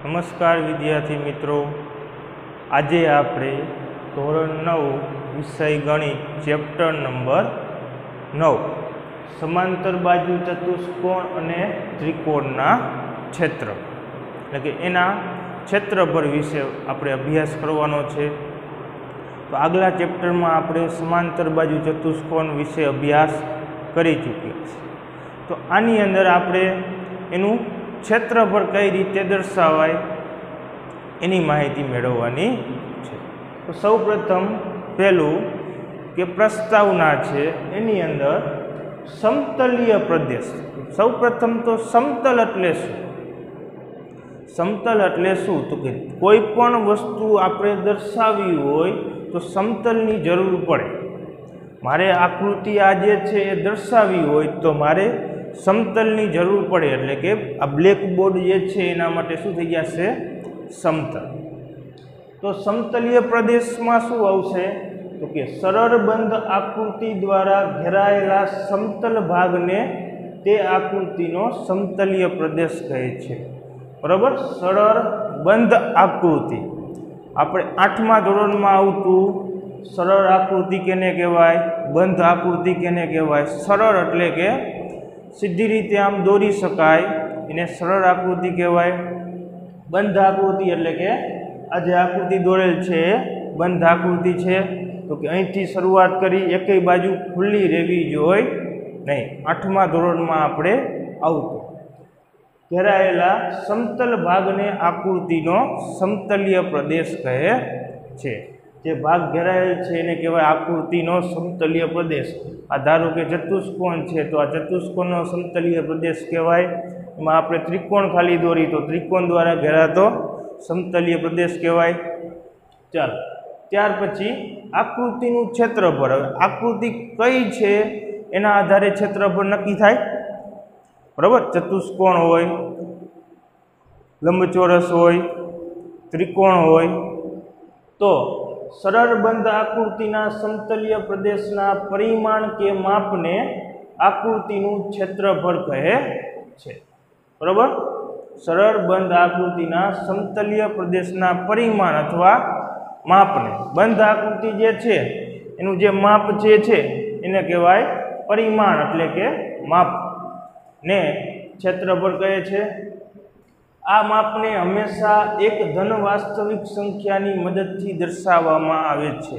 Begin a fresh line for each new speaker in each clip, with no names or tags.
नमस्कार विद्यार्थी मित्रों, आज आपणे धोरण 9 विषय गणित चेप्टर नंबर 9 समांतर बाजू चतुष्कोण अने त्रिकोणना क्षेत्र એટલે કે એના ક્ષેત્રફળ વિશે આપણે અભ્યાસ કરવાનો છે। તો આગલા ચેપ્ટરમાં આપણે સમાંતર બાજુ ચતુષ્કોણ વિશે અભ્યાસ કરી ચૂક્યા છીએ। તો આની અંદર આપણે એનું क्षेत्रफળ कई रीते दर्शावाय एनी माहिती मेळववानी छे। तो सौ प्रथम पहेलू के प्रस्तावना छे एनी अंदर समतलीय प्रदेश। सौ प्रथम तो समतल एटले शुं? समतल एटले शुं? तो के कोईपण वस्तु आपणे दर्शावी होय तो समतलनी जरूर पड़े। मारे आकृति आ जे छे ए दर्शावी होय तो मारे समतलनी जरूर पड़े। एटले के आ ब्लेक बोर्ड जे छे एना माटे शुं थई जशे? समतल। तो समतलीय प्रदेश में शुं आवशे? तो कि सरल बंध आकृति द्वारा घेरायेला समतल भाग ने ते आकृतिनो समतलीय प्रदेश कहे छे। बराबर? सरल बंध आकृति आपणे 8मा धोरणमां आवतुं सरल आकृति केने कहेवाय? बंध आकृति केने कहेवाय? सरल एटले के सीधी रीते आम दौरी शकाय एने सरल आकृति कहेवाय। बंध आकृति एटले के आ जे आकृति दौरेल छे बंध आकृति छे। तो कि અહીંથી શરૂઆત કરી એકેય બાજુ ખુલ્લી રહેવી જોઈએ નહીં। 8મા ધોરણમાં આપણે આવતું ઘેરાયેલા સમતલ ભાગને આકૃતિનો સમતલીય પ્રદેશ કહે છે। જે ભાગ ઘેરાયેલ છે એને કહેવાય આકૃતિનો સમતલીય પ્રદેશ। આ ધારો કે ચતુષ્કોણ છે તો આ ચતુષ્કોણનો સમતલીય પ્રદેશ કહેવાય। એમાં આપણે ત્રિકોણ ખાલી દોરી તો ત્રિકોણ દ્વારા ઘેરાતો સમતલીય પ્રદેશ કહેવાય। ચાલો ત્યાર પછી આકૃતિનું ક્ષેત્રફળ। હવે આકૃતિ કઈ છે એના આધારે ક્ષેત્રફળ નક્કી થાય। બરાબર? ચતુષ્કોણ હોય, લંબચોરસ હોય, ત્રિકોણ હોય તો सरल बंध आकृतिना समतलीय प्रदेशना परिमाण के मापने आकृतिनु क्षेत्रफळ कहे छे। बराबर? सरल बंध आकृतिना समतलीय प्रदेशना परिमाण अथवा मापने बंध आकृति जे छे एनु जे माप जे छे एने कहेवाय परिमाण एटले के माप ने क्षेत्रफळ कहे छे। आ मापने हमेशा एक धन वास्तविक संख्यानी मददथी दर्शाववामां आवे छे।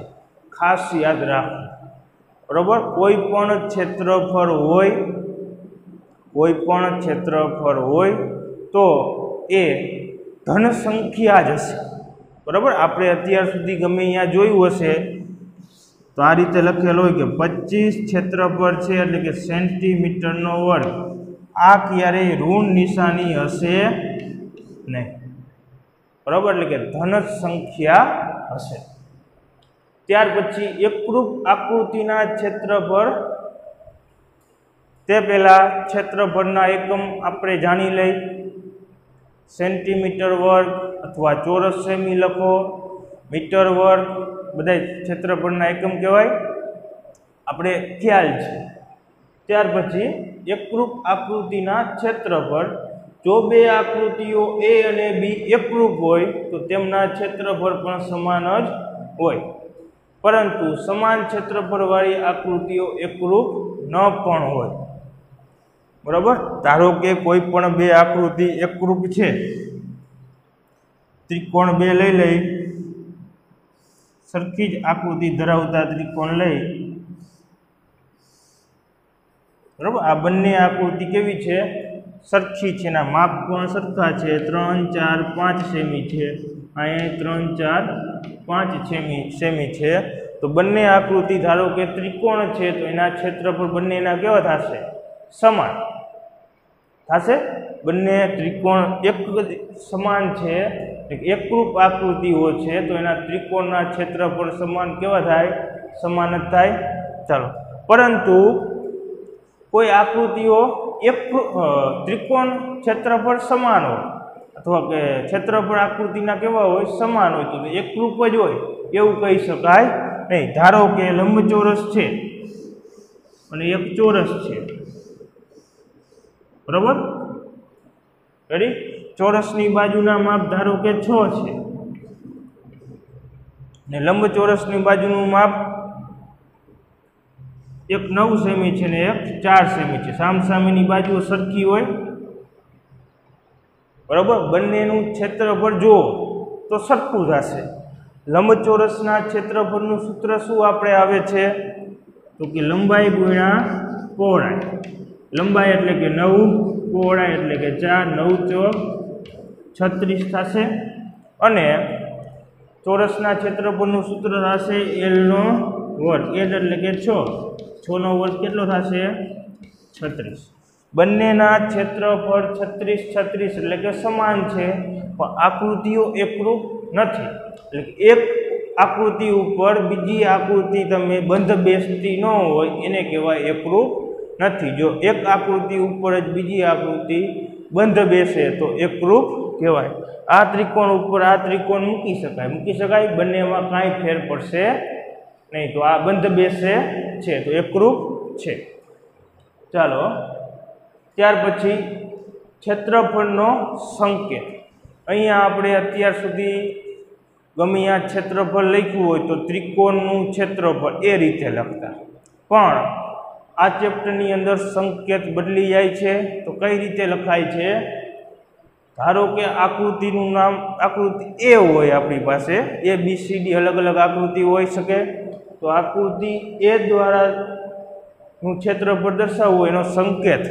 खास याद राखो। बराबर? कोईपण क्षेत्रफळ होय तो ए धन संख्या ज हशे। बराबर? आपणे अत्यार सुधी गमे अहींया जोयुं हशे तो आ रीते लखेल होय के 25 क्षेत्रफळ छे एटले के सेंटीमीटरनो वर्ग। आ क्यारेय ऋण निशानी हशे नहीं। बराबर? एटले के धन संख्या हशे। त्यार पछी एकरूप आकृतिना क्षेत्रफळ ते पहेला क्षेत्रफळना एकम आपणे जाणी लई। सेंटीमीटर वर्ग अथवा चौरस सेमी लखो, मीटर वर्ग बधाय क्षेत्रफळना एकम कहेवाय आपणे ख्याल छे। त्यार पछी एकरूप आकृतिना क्षेत्रफळ जो बे आकृतिओ ए अने बी एकरूप होय तो तेमना क्षेत्रफळ पण समान ज होय, परंतु समान क्षेत्रफळवाળી आकृतिओ एकरूप न पण होय। बराबर? धारो के कोई पण बे आकृति एकरूप छे। त्रिकोण बे लई लई सरखी ज आकृति धरावता त्रिकोण लई। बराबर? आ बंने आकृति केवी छे? सरखी छे। ना माप पण सरखा छे। 3, 4, 5 सेमी छे। अहीं 3, 4, 5 सेमी छे। तो बंने आकृति धारो के त्रिकोण छे तो एना क्षेत्रफळ बंनेना केवा थशे? समान थशे। बंने त्रिकोण एक समान छे, एकरूप आकृतिओ छे तो एना त्रिकोणना क्षेत्रफळ समान केवा थाय? समान ज थाय। चलो, परंतु कोई आकृतिओ एक त्रिकोण क्षेत्रफळ समान हो अथवा के क्षेत्रफळ आकृतिना केवा होय? समान होय तो एकरूप ज होय एवुं कही शकाय नहीं। धारो के लंबचोरस छे अने एक चोरस छे। बराबर? रेडी? ચોરસની બાજુના માપ ધારો કે 6 છે ને લંબચોરસની બાજુનું માપ એક 9 સેમી છે ને એક 4 સેમી છે. સામસામેની બાજુઓ સરખી હોય, બરાબર. બંનેનું ક્ષેત્રફળ જુઓ તો સરખું થશે. લંબચોરસના ક્ષેત્રફળનું સૂત્ર શું આપણે આવે છે તો કે લંબાઈ ગુણ્યા પહોળાઈ. લંબાઈ એટલે કે 9, પહોળાઈ એટલે કે 4, 9 ચોક 36 થશે. અને ચોરસના ક્ષેત્રફળનું સૂત્ર થશે L નો વર્ગ. L એટલે કે 6, 6 નો વર્ગ કેટલો થશે 36. બંનેના ક્ષેત્રફળ 36 36 એટલે કે સમાન છે, પણ આકૃતિઓ એકરૂપ નથી. એટલે કે એક આકૃતિ ઉપર બીજી આકૃતિ તમે બંધ બેસતી ન હોય એને કહેવાય એકરૂપ નથી. જો એક આકૃતિ ઉપર જ બીજી આકૃતિ બંધ બેસે તો એકરૂપ કહેવાય. આ ત્રિકોણ ઉપર આ ત્રિકોણ મૂકી શકાય, બંનેમાં કાંઈ ફેર પડશે નહીં. તો આ બંધ બેસે છે તો એકરૂપ છે. ચાલો ત્યાર પછી ક્ષેત્રફળનો સંકેત. અહીંયા આપણે અત્યાર સુધી ગમે આ ક્ષેત્રફળ લખ્યું હોય તો ત્રિકોણનું ક્ષેત્રફળ એ રીતે લખતા, પણ આ ચેપ્ટરની અંદર સંકેત બદલી જાય છે. તો કઈ રીતે લખાય છે? ધારો કે આકૃતિનું નામ આકૃતિ એ હોય, આપણી પાસે ABCD અલગ અલગ આકૃતિ હોઈ શકે. તો આકૃતિ એ દ્વારા નું ક્ષેત્રફળ દર્શાવવું હોય એનો સંકેત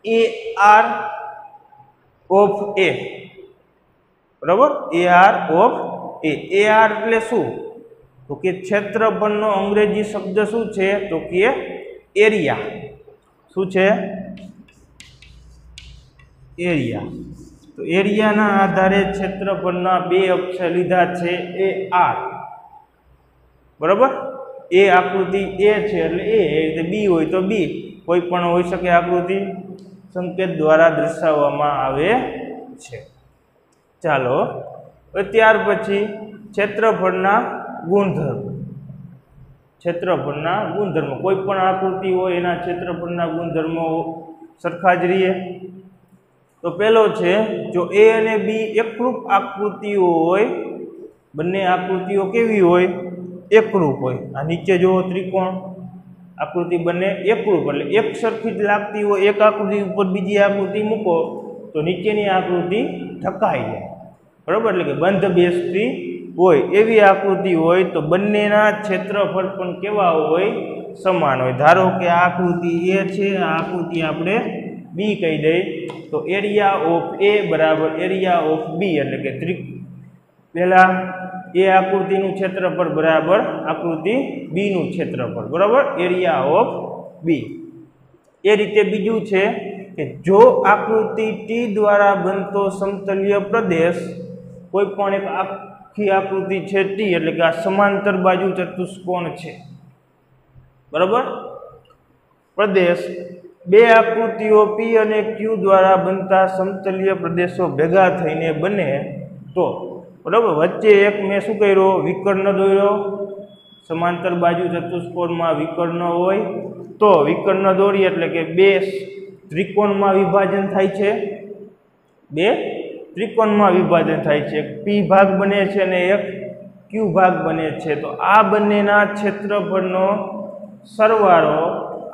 AR ઓફ A, બરાબર. AR of A. AR એટલે શું તો કે ક્ષેત્રફળનો અંગ્રેજી શબ્દ શું છે તો કે એરિયા. શું છે? એરિયા. તો એરિયાના આધારે ક્ષેત્રફળના બે અક્ષર લીધા છે AR, બરાબર. એ આકૃતિ એ છે એટલે એ રીતે બી હોય તો બી, કોઈ પણ હોઈ શકે આકૃતિ, સંકેત દ્વારા દર્શાવવામાં આવે છે. ચાલો ત્યાર પછી ક્ષેત્રફળના ગુણધર્મ. ક્ષેત્રફળના ગુણધર્મો, કોઈ પણ આકૃતિ હોય એના ક્ષેત્રફળના ગુણધર્મો સરખા જ રહીએ. તો પહેલો છે, જો એ અને બી એકરૂપ આકૃતિઓ હોય, બંને આકૃતિઓ કેવી હોય? એકરૂપ હોય. આ નીચે જુઓ ત્રિકોણ આકૃતિ બંને એકરૂપ એટલે એક સરખી જ લાગતી હોય. એક આકૃતિ ઉપર બીજી આકૃતિ મૂકો તો નીચેની આકૃતિ ઠકાઈ જાય, બરાબર. એટલે કે બંધ બેસતી હોય એવી આકૃતિ હોય તો બંનેના ક્ષેત્રફળ પણ કેવા હોય? સમાન હોય. ધારો કે આ આકૃતિ એ છે, આ આકૃતિ આપણે બી કહી દઈએ તો એરિયા ઓફ એ બરાબર એરિયા ઓફ બી, એટલે કે પહેલા એ આકૃતિનું ક્ષેત્રફળ બરાબર આકૃતિ બી નું ક્ષેત્રફળ, બરાબર, એરિયા ઓફ બી. એ રીતે બીજું છે કે જો આકૃતિ ટી દ્વારા બનતો સમતલીય પ્રદેશ, કોઈ પણ એક આખી આકૃતિ છે ટી, એટલે કે આ સમાંતર બાજુ ચતુષ્કોણ છે, બરાબર, પ્રદેશ, બે આકૃતિઓ પી અને ક્યુ દ્વારા બનતા સમતલીય પ્રદેશો ભેગા થઈને બને તો, બરાબર. વચ્ચે એક મેં શું કર્યો? વિકર્ણ દોર્યો. સમાંતર બાજુ ચતુષ્કોણમાં વિકર્ણ હોય તો વિકર્ણ દોરી એટલે કે બે ત્રિકોણમાં વિભાજન થાય છે, બે ત્રિકોણમાં વિભાજન થાય છે. એક પી ભાગ બને છે અને એક ક્યુ ભાગ બને છે. તો આ બંનેના ક્ષેત્રફળનો સરવાળો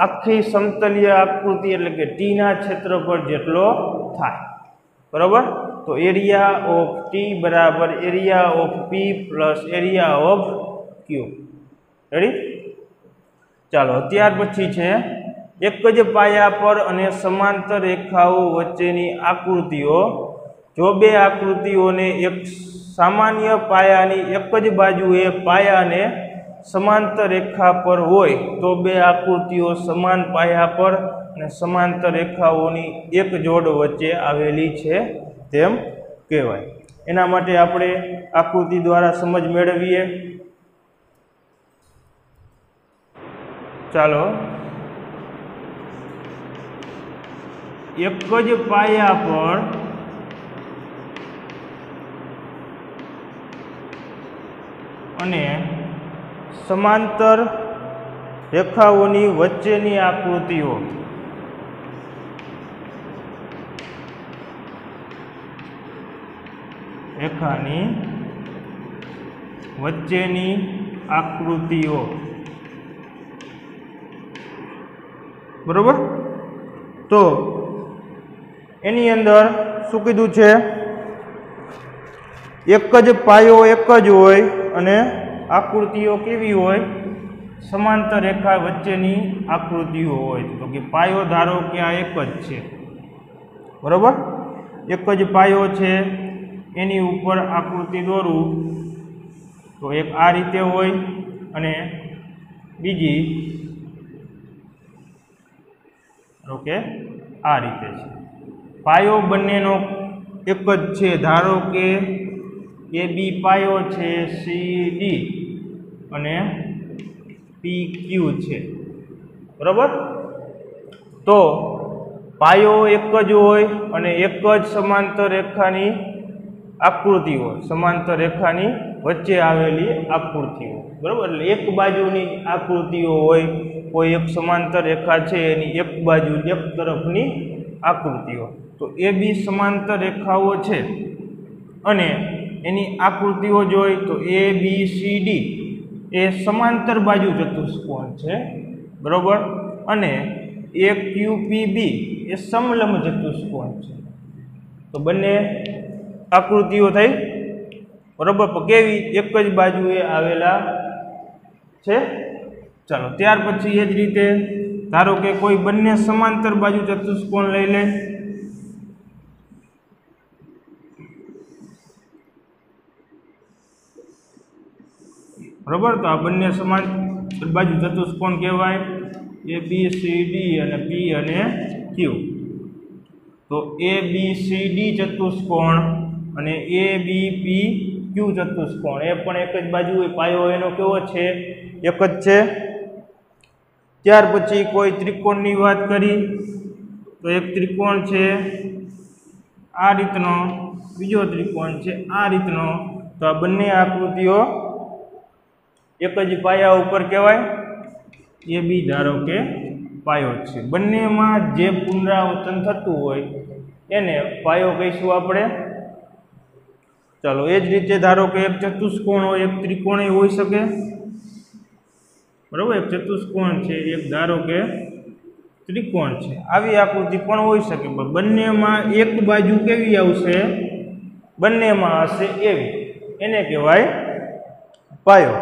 આખી સમતલીય આકૃતિ એટલે કે ટીના ક્ષેત્રફળ જેટલો થાય, બરાબર. તો એરિયા ઓફ ટી બરાબર area of P plus area of Q. Ready? ચાલો ત્યાર પછી છે એક જ પાયા પર અને સમાંતર રેખાઓ વચ્ચેની આકૃતિઓ. જો બે આકૃતિઓને એક સામાન્ય પાયાની એક જ બાજુએ પાયાને સમાંતર રેખા પર હોય તો બે આકૃતિઓ સમાન પાયા પર અને સમાંતર રેખાઓની એક જોડ વચ્ચે આવેલી છે તેમ કહેવાય. એના માટે આપણે આકૃતિ દ્વારા સમજ મેળવીએ. ચાલો એક જ પાયા પર અને સમાંતર રેખાઓની વચ્ચેની આકૃતિઓ રેખાની વચ્ચેની આકૃતિઓ, બરોબર। તો એની અંદર શું કીધું છે, એક જ પાયો એક જ હોય અને આકૃતિઓ કેવી હોય, સમાંતર રેખા વચ્ચેની આકૃતિઓ હોય। તો કે પાયો ધારો કે આ એક જ છે, બરોબર, એક જ પાયો છે, એની ઉપર આકૃતિ દોરું તો એક આ રીતે હોય અને બીજી ઓકે આ રીતે છે। પાયો બંનેનો એક જ છે, ધારો કે એ બી પાયો છે, સી ડી અને પી ક્યુ છે, બરાબર। તો પાયો એક જ હોય અને એક જ સમાંતર રેખાની આકૃતિ હોય, સમાંતર રેખાની વચ્ચે આવેલી આકૃતિ હોય, બરાબર। એટલે એક બાજુની આકૃતિઓ હોય, કોઈ એક સમાંતર રેખા છે એની એક બાજુ એક તરફની આકૃતિ હોય। તો એ બી સમાંતર રેખાઓ છે અને એની આકૃતિઓ જોઈ તો એ બી સી ડી એ સમાંતર બાજુ ચતુષ્કોણ છે, બરોબર, અને એ ક્યુ પી બી એ સમલંબ ચતુષ્કોણ છે। તો બંને આકૃતિઓ થઈ, બરોબર, કેવી એક જ બાજુએ આવેલા છે। ચાલો ત્યાર પછી એ જ રીતે ધારો કે કોઈ બંને સમાંતર બાજુ ચતુષ્કોણ લઈ લે, બરોબર। તો આ બંને સમાંતર બાજુ ચતુષ્કોણ કહેવાય, એ બી સી ડી અને પી અને ક્યુ। તો એ બી સી ડી ચતુષ્કોણ અને એ બી પી ક્યુ ચતુષ્કોણ એ પણ એક જ બાજુ હોય, પાયો એનો કેવો છે, એક જ છે। ત્યાર પછી કોઈ ત્રિકોણની વાત કરી તો એક ત્રિકોણ છે આ રીતનો, બીજો ત્રિકોણ છે આ રીતનો। તો આ બંને આકૃતિઓ એક જ પાયા ઉપર કહેવાય, એ બી ધારો કે પાયો છે, બંનેમાં જે પુનરાવર્તન થતું હોય એને પાયો કહીશું આપણે। ચાલો એ જ રીતે ધારો કે એક ચતુષ્કોણ હોય, એક ત્રિકોણ હોઈ શકે, બરાબર, એક ચતુષ્કોણ છે, એક ધારો કે ત્રિકોણ છે, આવી આકૃતિ પણ હોઈ શકે, પણ બંનેમાં એક બાજુ કેવી આવશે, બંનેમાં હશે એવી, એને કહેવાય પાયો,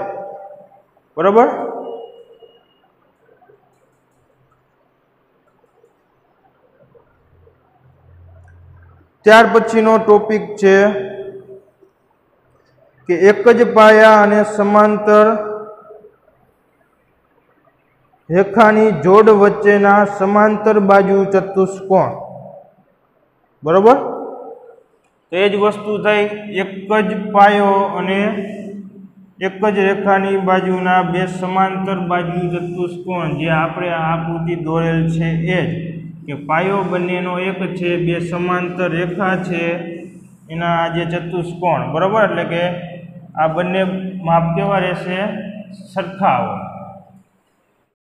બરાબર। ત્યાર પછીનો ટોપિક છે કે એક જ પાયા અને સમાંતર રેખાની જોડ વચ્ચેના સમાંતર બાજુ ચતુષ્કોણ, બરોબર। તો એ જ વસ્તુ થઈ, એક જ પાયો અને એક જ રેખાની બાજુના બે સમાંતર બાજુ ચતુષ્કોણ, જે આપણે આ આકૃતિ દોરેલ છે એ જ, કે પાયો બંનેનો એક છે, બે સમાંતર રેખા છે, એના જે ચતુષ્કોણ, બરોબર, એટલે કે આ બંને માપ કેવા રહેશે, સરખા હોય,